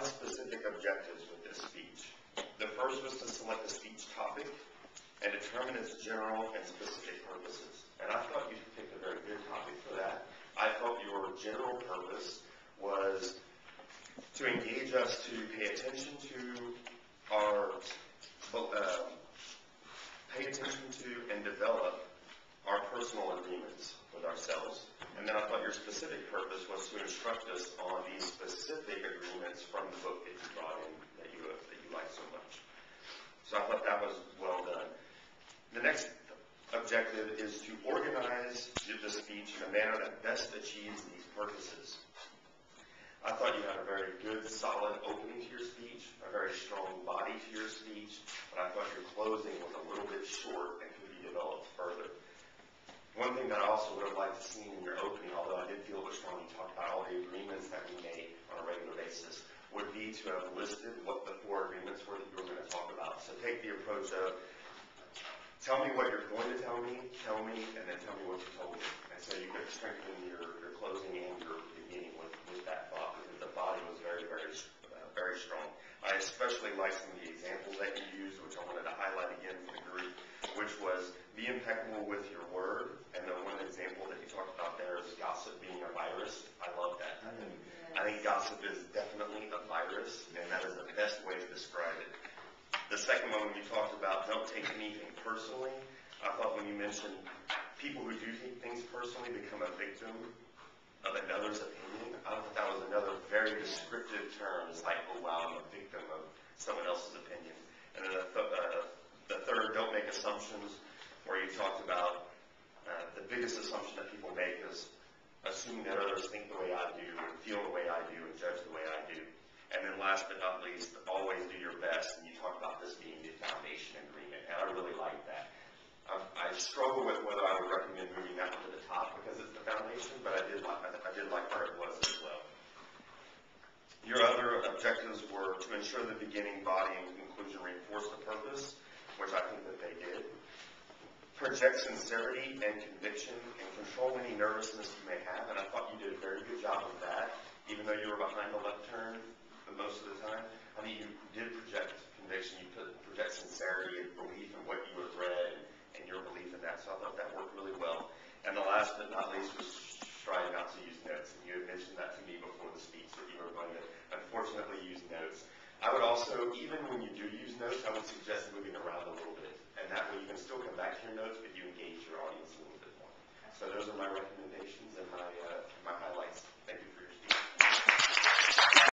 5 specific objectives with this speech. The first was to select a speech topic and determine its general and specific purposes. And I thought you picked a very good topic for that. I felt your general purpose was to engage us to pay attention to and develop our personal agreements with ourselves. And then I thought your specific purpose was to instruct us on these specific agreements from the book that you brought in that you like so much. So I thought that was well done. The next objective is to organize the speech in a manner that best achieves these purposes. I thought you had a very good, solid opening to your speech, a very strong body to your speech, but I thought your closing was a little bit short and could be developed further. One thing that I also would have liked to see in your opening, although I did feel it was strong, you talked about all the agreements that we made on a regular basis, would be to have listed what the 4 agreements were that you were going to talk about. So take the approach of, tell me what you're going to tell me, and then tell me what you told me. And so you could strengthen your closing and your beginning with that thought, because the body was very, very strong. I especially like some of the examples that you used, which I wanted to highlight again for the group, which was be impeccable with your word. And the one example that you talked about there is gossip being a virus. I love that. I think gossip is definitely a virus, and that is the best way to describe it. The second one, when you talked about don't take anything personally, I thought when you mentioned people who do take things personally become a victim of another's opinion, I thought that was another very descriptive term. It's like, oh wow, I'm a victim of someone else's opinion. And then the third, don't make assumptions, where you talked about the biggest assumption that people make is assuming that others think the way I do, and feel the way I do, and judge the way I do. And then last but not least, always do your best. And you talk about this being the foundation agreement, and I really like that. I struggle with whether I would recommend moving that one to the top because it's the foundation, but I did like where it was as well. Your other objectives were to ensure the beginning, body, and conclusion reinforce the purpose, which I think that they did. Project sincerity and conviction and control any nervousness you may have, and I thought you did a very good job of that, even though you were behind the left turn most of the time. I mean, you did project conviction, you project sincerity and belief in what you had read and your belief in that, so I thought that worked really well. And the last but not least was trying not to use notes, and you had mentioned that to me before the speech, that you were going to unfortunately use notes. I would also, even when you do use notes, I would suggest moving around a little bit, and that way you can still come back to your notes, but you engage your audience a little bit more. So those are my recommendations and my highlights.